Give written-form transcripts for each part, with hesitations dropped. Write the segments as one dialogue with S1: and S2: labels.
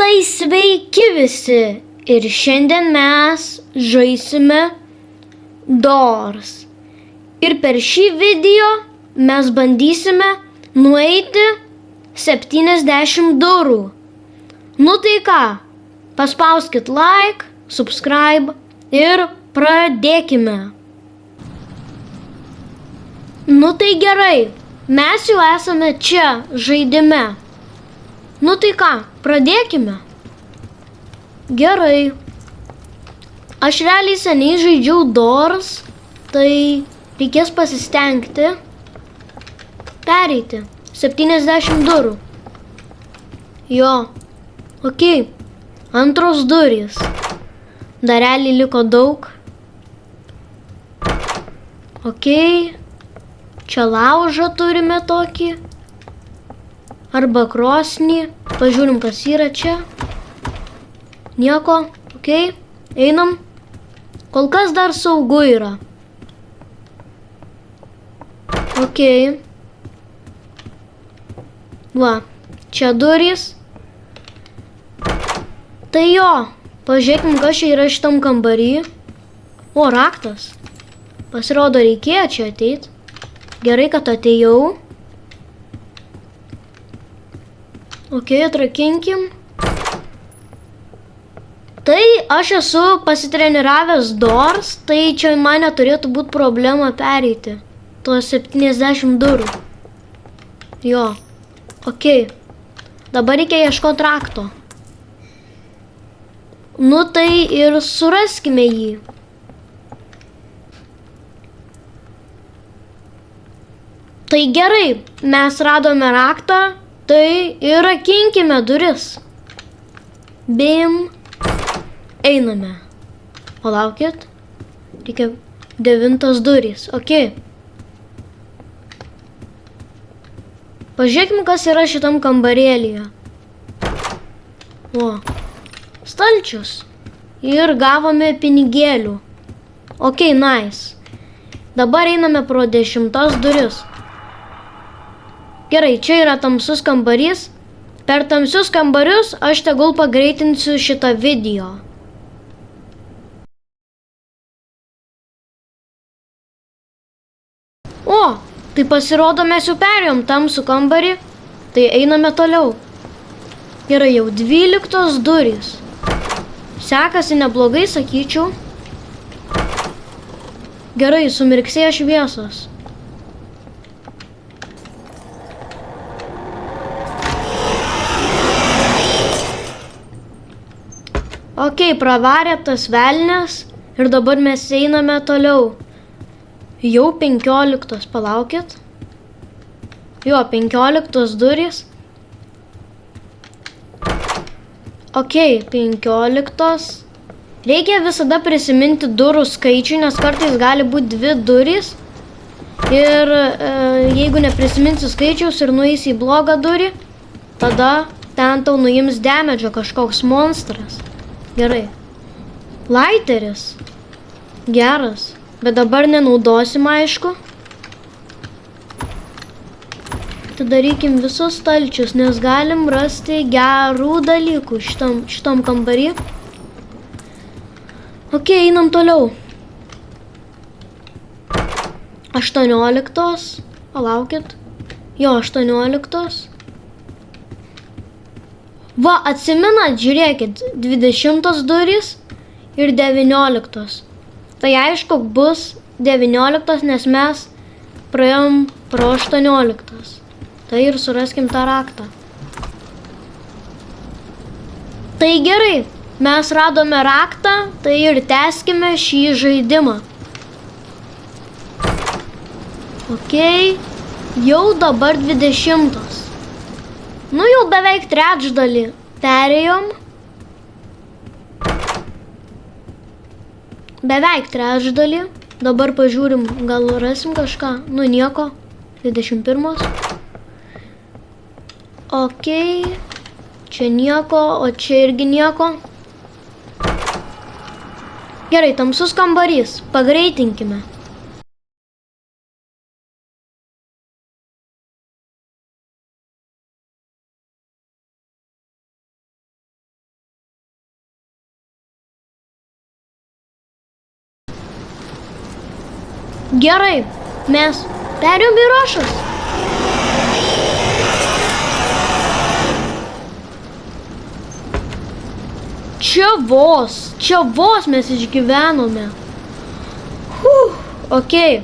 S1: Tai sveiki visi ir šiandien mes žaisime Doors. Ir per šį video mes bandysime nueiti 70 durų. Nu tai ką, paspauskit like, subscribe ir pradėkime. Nu tai gerai, mes jau esame čia žaidime. Nu tai ką, pradėkime. Gerai. Aš realiai seniai žaidžiau Doors, tai reikės pasistengti pereiti 70 durų. Jo, okei, antros durys. Dar realiai liko daug. Okei, čia laužą turime tokį. Arba krosnį. Pažiūrim, kas yra čia. Nieko, okei, einam. Kol kas dar saugu yra. Okei. Va, čia durys. Tai jo, pažiūrėkim, kas čia yra šitam kambarį. O, raktas. Pasirodo, reikėjo čia ateit. Gerai, kad atėjau. Okei, atrakinkim. Tai aš esu pasitreniravęs Doors, tai čia man neturėtų būti problema pereiti tuos 70 durų. Jo, okei. Dabar reikia ieškoti rakto. Nu tai ir suraskime jį. Tai gerai, mes radome raktą, tai ir rakinkime duris. Bim. Einame. Palaukit. Reikia 9 durys. Okei. Pažiūrėkime, kas yra šitam kambarėlyje. O. Stalčius. Ir gavome pinigėlių. Okei, nice. Dabar einame pro 10 duris. Gerai, čia yra tamsus kambarys. Per tamsius kambarius aš tegul pagreitinsiu šitą video. O, tai pasirodo mes jau perėjom tamsų kambarį. Tai einame toliau. Gerai, jau 12 durys. Sekasi neblogai, sakyčiau. Gerai, sumirksėjo šviesos. Okei, pravarė tas velnias ir dabar mes einame toliau. Jau 15, palaukit. Jo, 15 durys. Okei, 15. Reikia visada prisiminti durų skaičių, nes kartais gali būti 2 durys. Ir jeigu neprisiminsi skaičiaus ir nueisi į blogą durį, tada ten tau nuims damage kažkoks monstras. Gerai. Laiteris. Geras. Bet dabar nenaudosim, aišku. Atidarykim visus stalčius, nes galim rasti gerų dalykų šitam kambarį. Okei, einam toliau. 18. Palaukit. Jo, 18. Va, atsimenat, žiūrėkit, 20 durys ir 19. Tai aišku, bus 19, nes mes praėjom pro 18. Tai ir suraskim tą raktą. Tai gerai, mes radome raktą, tai ir tęskime šį žaidimą. Okei, jau dabar 20. Nu jau beveik trečdalį perėjom. Beveik trečdalį. Dabar pažiūrim, gal rasim kažką. Nu nieko. 21. Okei. Čia nieko, o čia irgi nieko. Gerai, tamsus kambarys. Pagreitinkime. Gerai, mes perėjom į rašas. Čia vos mes išgyvenome. Okei.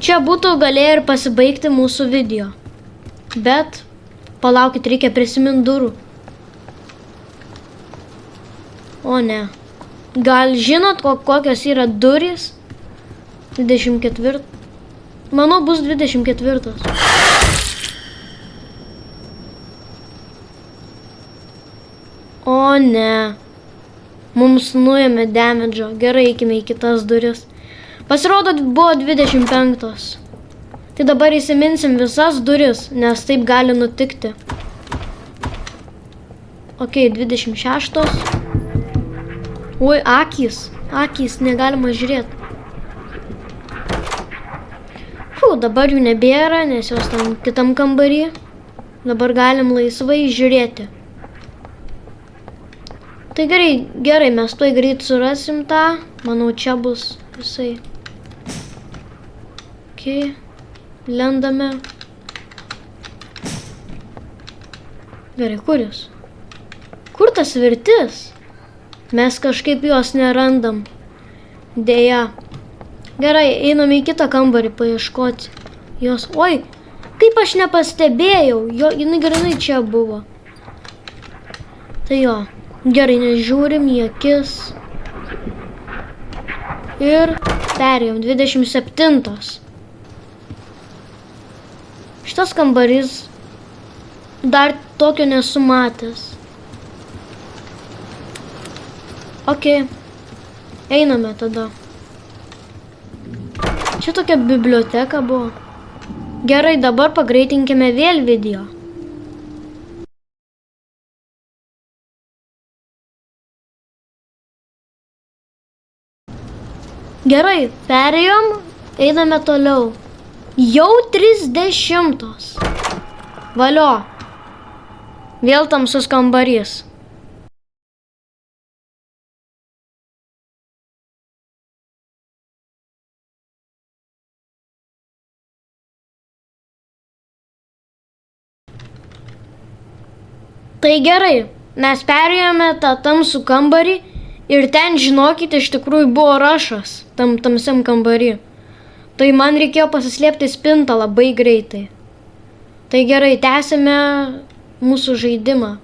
S1: Čia būtų galėję ir pasibaigti mūsų video. Bet, palaukit, reikia prisiminti durų. O ne. Gal žinot, kokios yra durys? 24. Manau, bus 24. O ne. Mums nuėmė damage. Gerai, eikime į kitas duris. Pasirodo, buvo 25. Tai dabar įsiminsim visas duris, nes taip gali nutikti. Ok, 26. Oi, akys, negalima žiūrėti. Dabar jų nebėra, nes jos tam kitam kambarį. Dabar galim laisvai žiūrėti. Tai gerai, mes tuoj greit surasim tą. Manau, čia bus visai. Ok, lendame. Gerai, kur jūs? Kur tas virtis? Mes kažkaip jos nerandam. Deja. Gerai, einame į kitą kambarį paieškoti jos. Oi, kaip aš nepastebėjau. Jinai grinai čia buvo. Tai jo. Gerai, nežiūrim į akis. Ir perėjom. 27. Šitas kambarys dar tokio nesu matęs. Ok. Einame tada. Čia tokia biblioteka buvo. Gerai, dabar pagreitinkime vėl video. Gerai, perėjom, einame toliau. Jau 30. Valio. Vėl tamsus kambarys. Tai gerai, mes perėjome tą tamsų kambarį ir ten, žinokit, iš tikrųjų buvo rašas tam tamsiam kambarį. Tai man reikėjo pasislėpti spintą labai greitai. Tai gerai, tęsime mūsų žaidimą.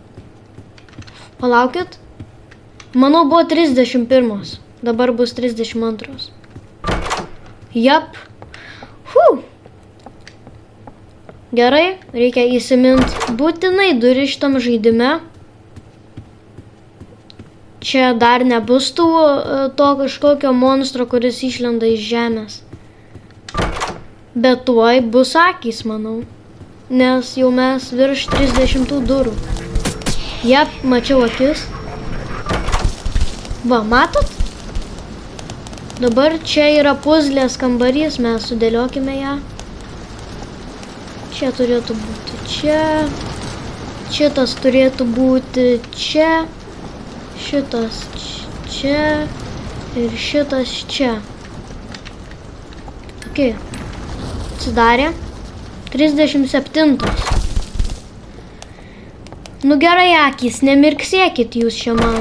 S1: Palaukit. Manau, buvo 31. Dabar bus 32. Jap. Gerai, reikia įsiminti būtinai durį šitam žaidime. Čia dar nebus to kažkokio monstro, kuris išlenda iš žemės. Bet tuoj bus akys, manau. Nes jau mes virš 30 durų. Jep, mačiau akis. Va, matot? Dabar čia yra puzlės kambarys, mes sudėliokime ją. Čia turėtų būti čia. Šitas turėtų būti čia. Šitas čia. Ir šitas čia. Ok. Atsidarė. 37. Nu gerai, akys, nemirksėkit jūs čia man.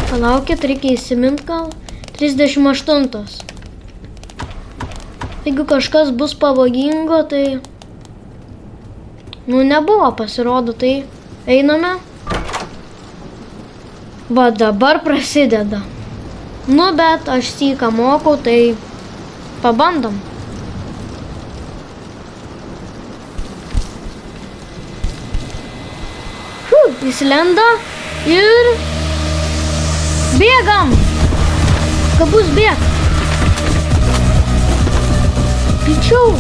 S1: Palaukit, reikia įsimint gal. 38. Jeigu kažkas bus pavojingo, tai... Nu, nebuvo, pasirodo, tai einame. Va, dabar prasideda. Nu, bet aš syką mokau, tai pabandom. Jis lenda ir... Bėgam! Gabus bėg! Greičiau!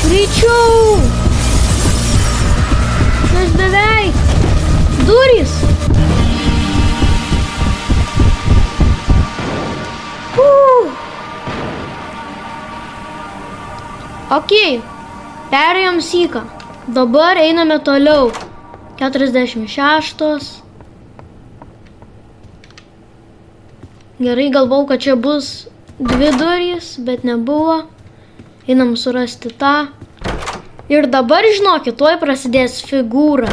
S1: Greičiau! Mes beveik! Durys! Ok, perėjom syką. Dabar einame toliau. 46. Gerai, galvau, kad čia bus 2 durys, bet nebuvo. Einam surasti tą. Ir dabar, žinokit, tuoj prasidės figūra.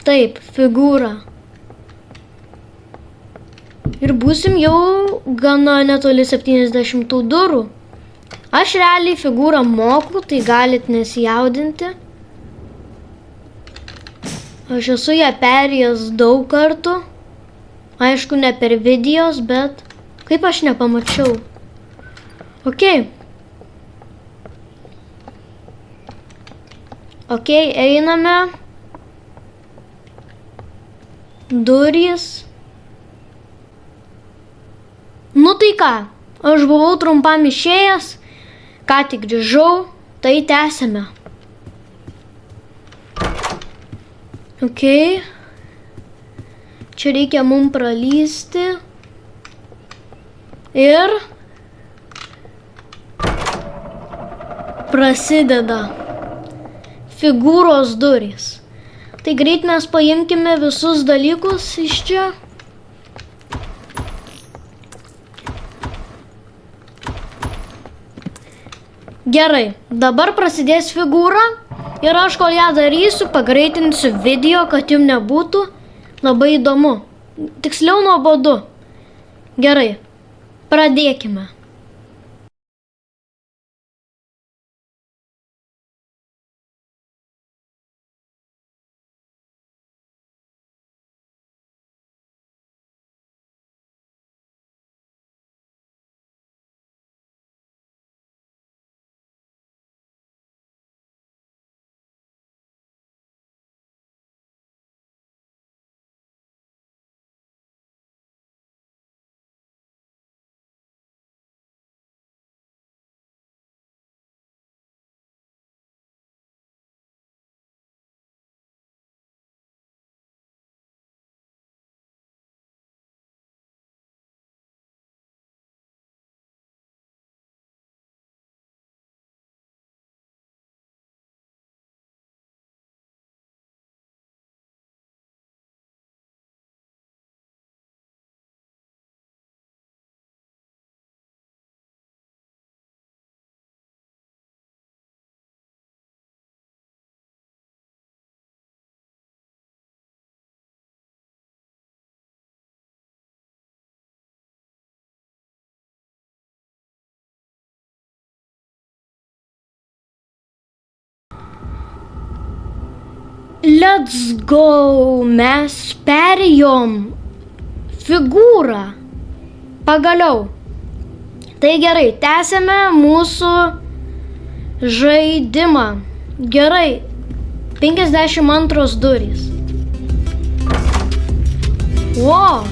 S1: Taip, figūra. Ir būsim jau gana netoli 70 durų. Aš realiai figūrą moku, tai galit nesijaudinti. Aš esu ją perėjęs daug kartų. Aišku, ne per videos, bet kaip aš nepamačiau. Ok. Ok, einame. Durys. Nu tai ką, aš buvau trumpam išėjęs, ką tik grįžau, tai tęsime. Ok. Čia reikia mum pralysti. Ir prasideda figūros durys. Tai greit mes paimkime visus dalykus iš čia. Gerai, dabar prasidės figūra ir aš kol ją darysiu, pagreitinsiu video, kad jums nebūtų labai įdomu. Tiksliau nuobodu. Gerai, pradėkime. Let's go! Mes perėjom figūrą. Pagaliau. Tai gerai, tęsėme mūsų žaidimą. Gerai. 52 durys. Wow.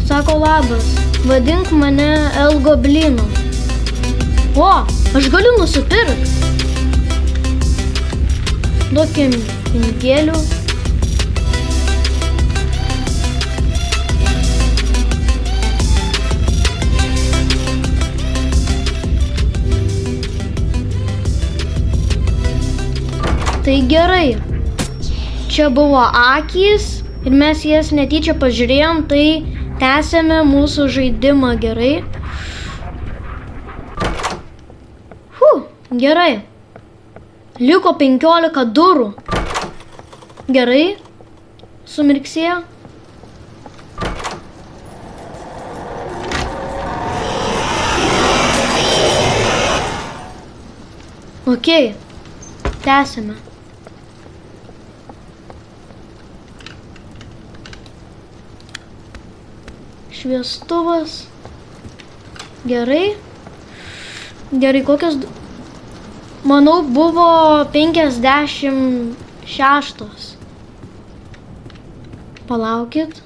S1: Sako labas. Vadink mane El Goblinu. O, aš galiu nusipirkti. Duokim pinigėlių. Tai gerai. Čia buvo akys ir mes jas netyčia pažiūrėjom, tai tęsėme mūsų žaidimą gerai. Gerai. Liko 15 durų. Gerai. Sumirksėjo. Ok. Tęsime. Šviestuvas. Gerai. Gerai, kokios... Manau, buvo 56. Palaukit.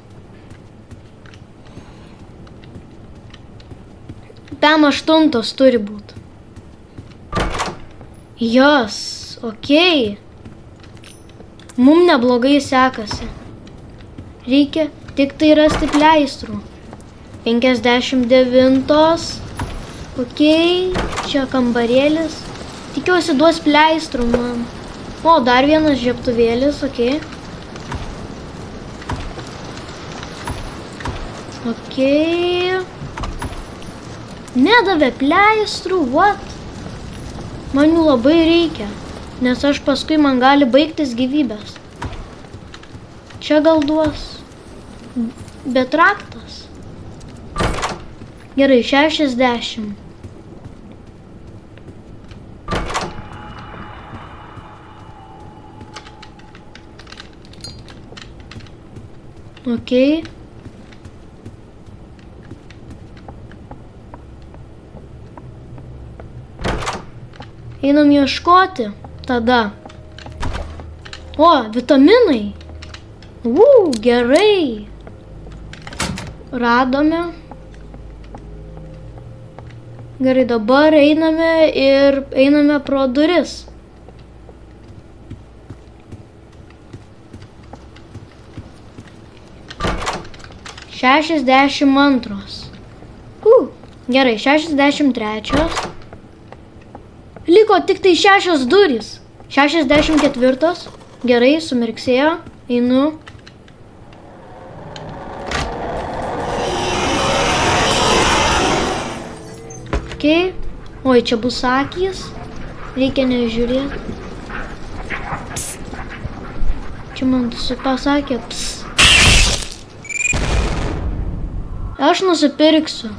S1: 8 turi būti. Jos, okei. Mum neblogai sekasi. Reikia tik tai rasti pleistrų. 59. Okei, čia kambarėlis. Tikiuosi duos pleistrų man. O, dar vienas žiebtuvėlis, okei. Okei. Nedavė pleistrų, what? Man jų labai reikia, nes aš paskui man gali baigtis gyvybės. Čia gal duos. Bet raktas. Gerai, 60. Okei. Einam ieškoti tada. O, vitaminai. Gerai. Radome. Gerai, dabar einame pro duris. $62. Gerai, 63. Liko tik tai 6 durys. 64. Gerai, sumirksėjo. Einu. Okei. Oi, čia bus akys. Reikia nežiūrėti. Čia man pasakė ps. Aš nusipirksiu.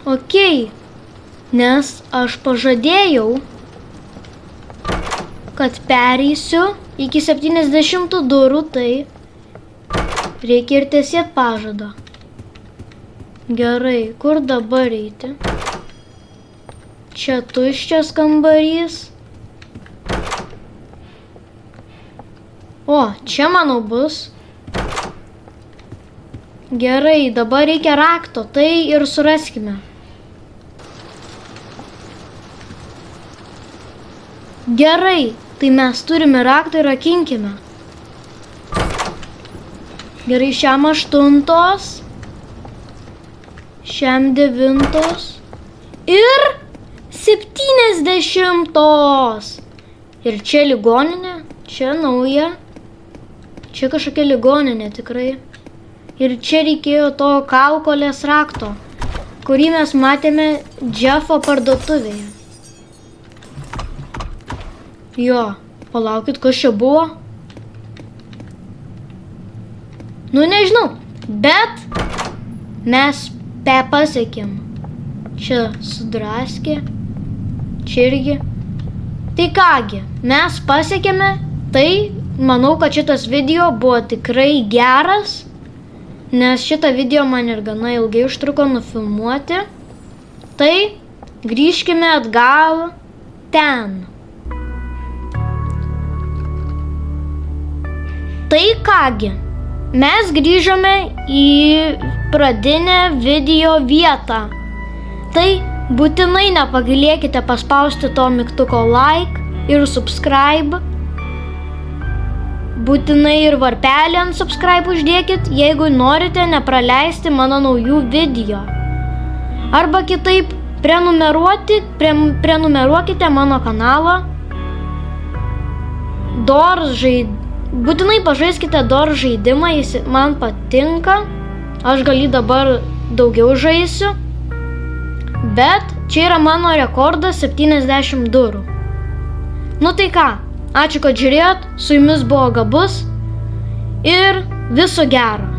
S1: Okei, nes aš pažadėjau, kad pereisiu iki 70 durų, tai reikia ir tesėt pažadą. Gerai, kur dabar eiti? Čia tuščias kambarys. O, čia manau bus. Gerai, dabar reikia rakto, tai ir suraskime. Gerai, tai mes turime raktą ir rakinkime. Gerai, šiam 8, šiam 9 ir 70. Ir čia ligoninė, čia nauja. Čia kažkokia ligoninė tikrai. Ir čia reikėjo to kaukolės rakto, kurį mes matėme Jeffo parduotuvėje. Jo, palaukit, kas čia buvo? Nu, nežinau, bet mes pasiekėm. Čia sudraskė, čia irgi. Tai kągi, mes pasiekėme, tai manau, kad šitas video buvo tikrai geras, nes šitą video man ir gana ilgai užtruko nufilmuoti. Tai grįžkime atgal ten. Tai kągi, mes grįžome į pradinę video vietą. Tai būtinai nepagailėkite paspausti to mygtuko like ir subscribe. Būtinai ir varpelį ant subscribe uždėkit, jeigu norite nepraleisti mano naujų video. Arba kitaip, prenumeruokite mano kanalą. Būtinai pažaiskite Doors žaidimą, jis man patinka. Aš gal jį dabar daugiau žaisiu. Bet čia yra mano rekordas 70 durų. Nu tai ką, ačiū, kad žiūrėjot, su jumis buvo Gabus ir viso gero.